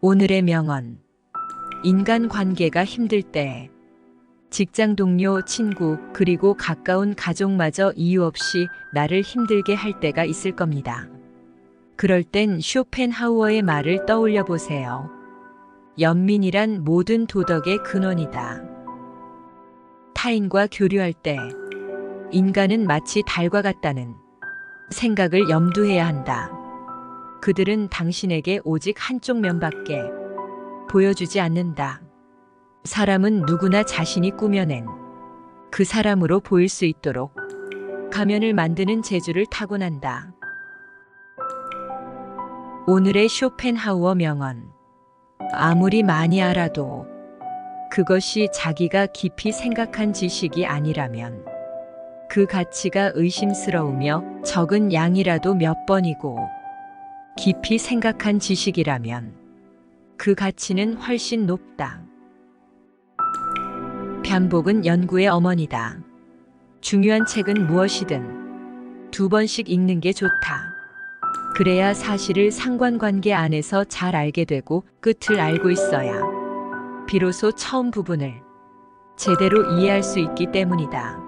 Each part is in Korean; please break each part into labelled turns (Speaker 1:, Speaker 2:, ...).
Speaker 1: 오늘의 명언. 인간 관계가 힘들 때 직장 동료, 친구, 그리고 가까운 가족마저 이유 없이 나를 힘들게 할 때가 있을 겁니다. 그럴 땐 쇼펜하우어의 말을 떠올려 보세요. 연민이란 모든 도덕의 근원이다. 타인과 교류할 때 인간은 마치 달과 같다는 생각을 염두해야 한다. 그들은 당신에게 오직 한쪽 면밖에 보여주지 않는다. 사람은 누구나 자신이 꾸며낸 그 사람으로 보일 수 있도록 가면을 만드는 재주를 타고난다. 오늘의 쇼펜하우어 명언. 아무리 많이 알아도 그것이 자기가 깊이 생각한 지식이 아니라면 그 가치가 의심스러우며 적은 양이라도 몇 번이고 깊이 생각한 지식이라면 그 가치는 훨씬 높다. 편복은 연구의 어머니다. 중요한 책은 무엇이든 2번씩 읽는 게 좋다. 그래야 사실을 상관관계 안에서 잘 알게 되고 끝을 알고 있어야 비로소 처음 부분을 제대로 이해할 수 있기 때문이다.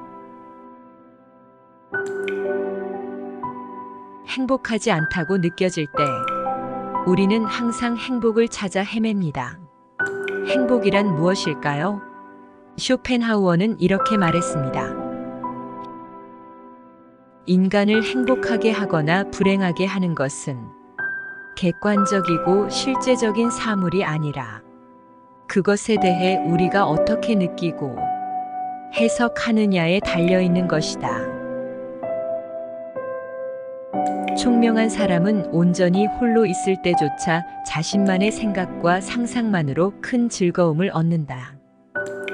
Speaker 1: 행복하지 않다고 느껴질 때 우리는 항상 행복을 찾아 헤맵니다. 행복이란 무엇일까요? 쇼펜하우어는 이렇게 말했습니다. 인간을 행복하게 하거나 불행하게 하는 것은 객관적이고 실제적인 사물이 아니라 그것에 대해 우리가 어떻게 느끼고 해석하느냐에 달려있는 것이다. 총명한 사람은 온전히 홀로 있을 때조차 자신만의 생각과 상상만으로 큰 즐거움을 얻는다.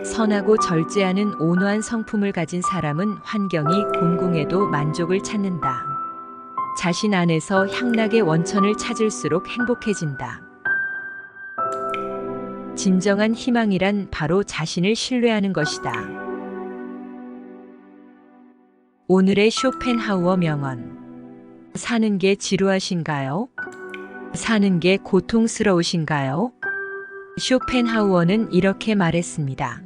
Speaker 1: 선하고 절제하는 온화한 성품을 가진 사람은 환경이 공공해도 만족을 찾는다. 자신 안에서 향락의 원천을 찾을수록 행복해진다. 진정한 희망이란 바로 자신을 신뢰하는 것이다. 오늘의 쇼펜하우어 명언. 사는 게 지루하신가요? 사는 게 고통스러우신가요? 쇼펜하우어는 이렇게 말했습니다.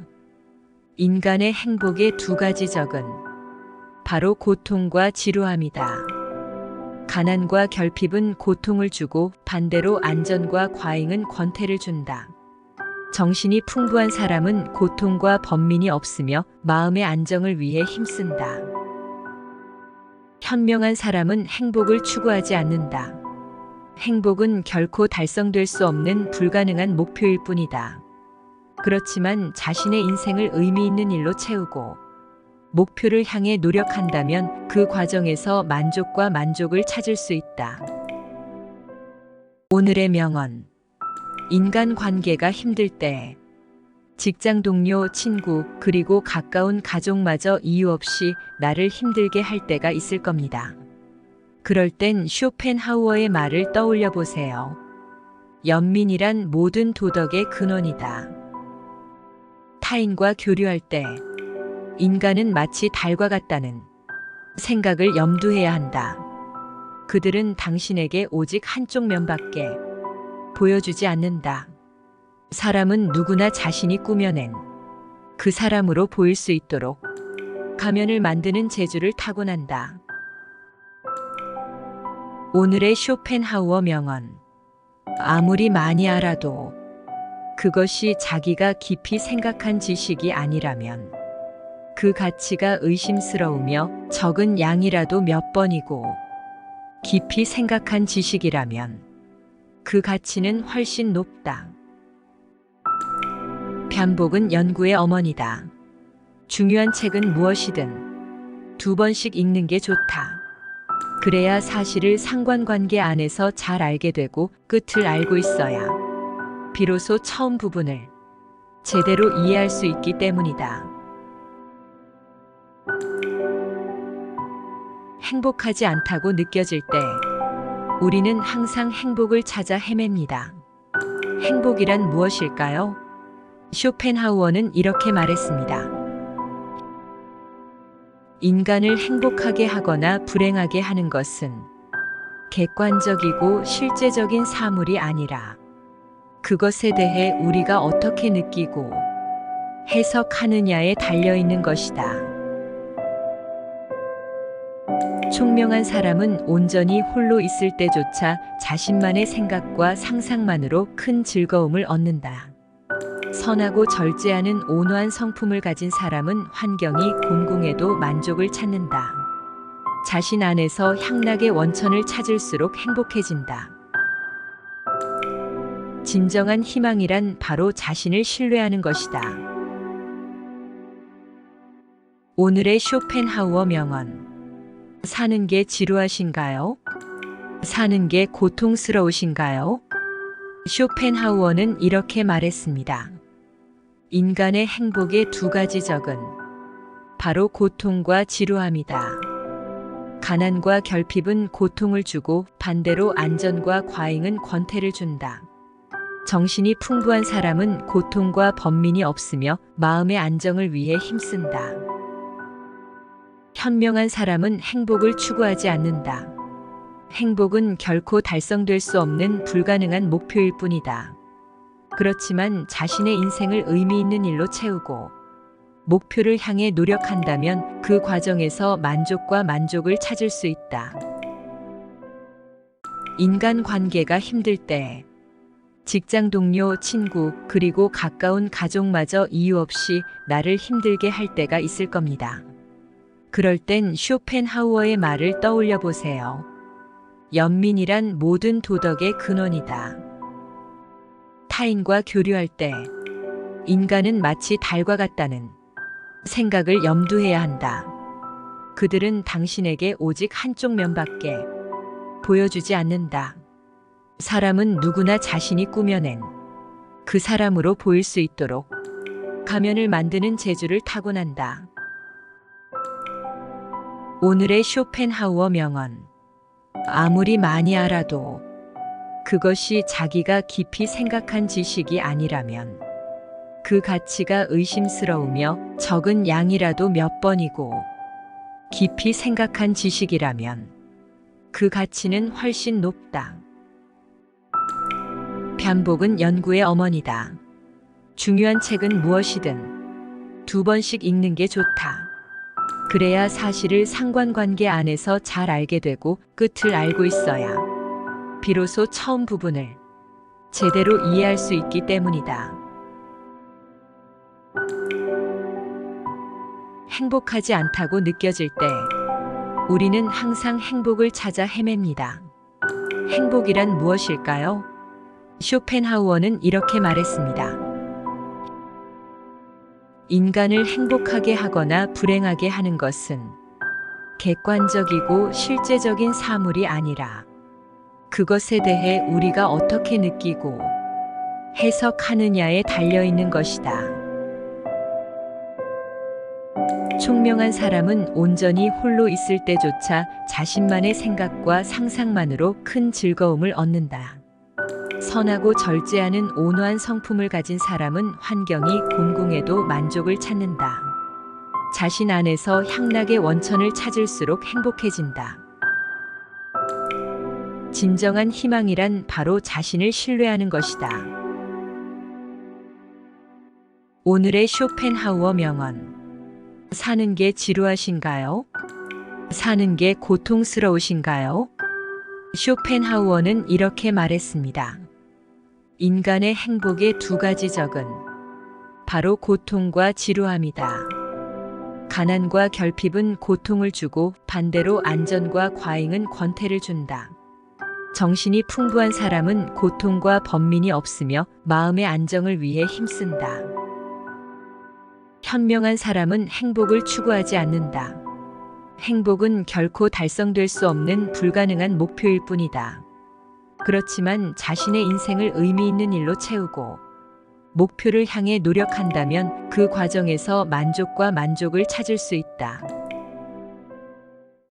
Speaker 1: 인간의 행복의 2가지 적은 바로 고통과 지루함이다. 가난과 결핍은 고통을 주고 반대로 안전과 과잉은 권태를 준다. 정신이 풍부한 사람은 고통과 번민이 없으며 마음의 안정을 위해 힘쓴다. 현명한 사람은 행복을 추구하지 않는다. 행복은 결코 달성될 수 없는 불가능한 목표일 뿐이다. 그렇지만 자신의 인생을 의미 있는 일로 채우고 목표를 향해 노력한다면 그 과정에서 만족과 만족을 찾을 수 있다. 오늘의 명언. 인간 관계가 힘들 때 직장 동료, 친구, 그리고 가까운 가족마저 이유 없이 나를 힘들게 할 때가 있을 겁니다. 그럴 땐 쇼펜하우어의 말을 떠올려 보세요. 연민이란 모든 도덕의 근원이다. 타인과 교류할 때 인간은 마치 달과 같다는 생각을 염두해야 한다. 그들은 당신에게 오직 한쪽 면밖에 보여주지 않는다. 사람은 누구나 자신이 꾸며낸 그 사람으로 보일 수 있도록 가면을 만드는 재주를 타고난다. 오늘의 쇼펜하우어 명언. 아무리 많이 알아도 그것이 자기가 깊이 생각한 지식이 아니라면 그 가치가 의심스러우며 적은 양이라도 몇 번이고 깊이 생각한 지식이라면 그 가치는 훨씬 높다. 편복은 연구의 어머니다. 중요한 책은 무엇이든 2번씩 읽는 게 좋다. 그래야 사실을 상관관계 안에서 잘 알게 되고 끝을 알고 있어야 비로소 처음 부분을 제대로 이해할 수 있기 때문이다. 행복하지 않다고 느껴질 때 우리는 항상 행복을 찾아 헤맵니다. 행복이란 무엇일까요? 쇼펜하우어는 이렇게 말했습니다. 인간을 행복하게 하거나 불행하게 하는 것은 객관적이고 실제적인 사물이 아니라 그것에 대해 우리가 어떻게 느끼고 해석하느냐에 달려 있는 것이다. 총명한 사람은 온전히 홀로 있을 때조차 자신만의 생각과 상상만으로 큰 즐거움을 얻는다. 선하고 절제하는 온화한 성품을 가진 사람은 환경이 곤궁해도 만족을 찾는다. 자신 안에서 향락의 원천을 찾을수록 행복해진다. 진정한 희망이란 바로 자신을 신뢰하는 것이다. 오늘의 쇼펜하우어 명언. 사는 게 지루하신가요? 사는 게 고통스러우신가요? 쇼펜하우어는 이렇게 말했습니다. 인간의 행복의 두 가지 적은 바로 고통과 지루함이다. 가난과 결핍은 고통을 주고 반대로 안전과 과잉은 권태를 준다. 정신이 풍부한 사람은 고통과 번민이 없으며 마음의 안정을 위해 힘쓴다. 현명한 사람은 행복을 추구하지 않는다. 행복은 결코 달성될 수 없는 불가능한 목표일 뿐이다. 그렇지만 자신의 인생을 의미 있는 일로 채우고 목표를 향해 노력한다면 그 과정에서 만족과 만족을 찾을 수 있다. 인간 관계가 힘들 때 직장 동료, 친구, 그리고 가까운 가족마저 이유 없이 나를 힘들게 할 때가 있을 겁니다. 그럴 땐 쇼펜하우어의 말을 떠올려 보세요. 연민이란 모든 도덕의 근원이다. 타인과 교류할 때 인간은 마치 달과 같다는 생각을 염두해야 한다. 그들은 당신에게 오직 한쪽 면밖에 보여주지 않는다. 사람은 누구나 자신이 꾸며낸 그 사람으로 보일 수 있도록 가면을 만드는 재주를 타고난다. 오늘의 쇼펜하우어 명언. 아무리 많이 알아도 그것이 자기가 깊이 생각한 지식이 아니라면 그 가치가 의심스러우며 적은 양이라도 몇 번이고 깊이 생각한 지식이라면 그 가치는 훨씬 높다. 반복은 연구의 어머니다. 중요한 책은 무엇이든 2번씩 읽는 게 좋다. 그래야 사실을 상관관계 안에서 잘 알게 되고 끝을 알고 있어야 비로소 처음 부분을 제대로 이해할 수 있기 때문이다. 행복하지 않다고 느껴질 때 우리는 항상 행복을 찾아 헤맵니다. 행복이란 무엇일까요? 쇼펜하우어는 이렇게 말했습니다. 인간을 행복하게 하거나 불행하게 하는 것은 객관적이고 실제적인 사물이 아니라 그것에 대해 우리가 어떻게 느끼고 해석하느냐에 달려 있는 것이다. 총명한 사람은 온전히 홀로 있을 때조차 자신만의 생각과 상상만으로 큰 즐거움을 얻는다. 선하고 절제하는 온화한 성품을 가진 사람은 환경이 곤궁해도 만족을 찾는다. 자신 안에서 향락의 원천을 찾을수록 행복해진다. 진정한 희망이란 바로 자신을 신뢰하는 것이다. 오늘의 쇼펜하우어 명언. 사는 게 지루하신가요? 사는 게 고통스러우신가요? 쇼펜하우어는 이렇게 말했습니다. 인간의 행복의 두 가지 적은 바로 고통과 지루함이다. 가난과 결핍은 고통을 주고 반대로 안전과 과잉은 권태를 준다. 정신이 풍부한 사람은 고통과 번민이 없으며 마음의 안정을 위해 힘쓴다. 현명한 사람은 행복을 추구하지 않는다. 행복은 결코 달성될 수 없는 불가능한 목표일 뿐이다. 그렇지만 자신의 인생을 의미 있는 일로 채우고 목표를 향해 노력한다면 그 과정에서 만족과 만족을 찾을 수 있다.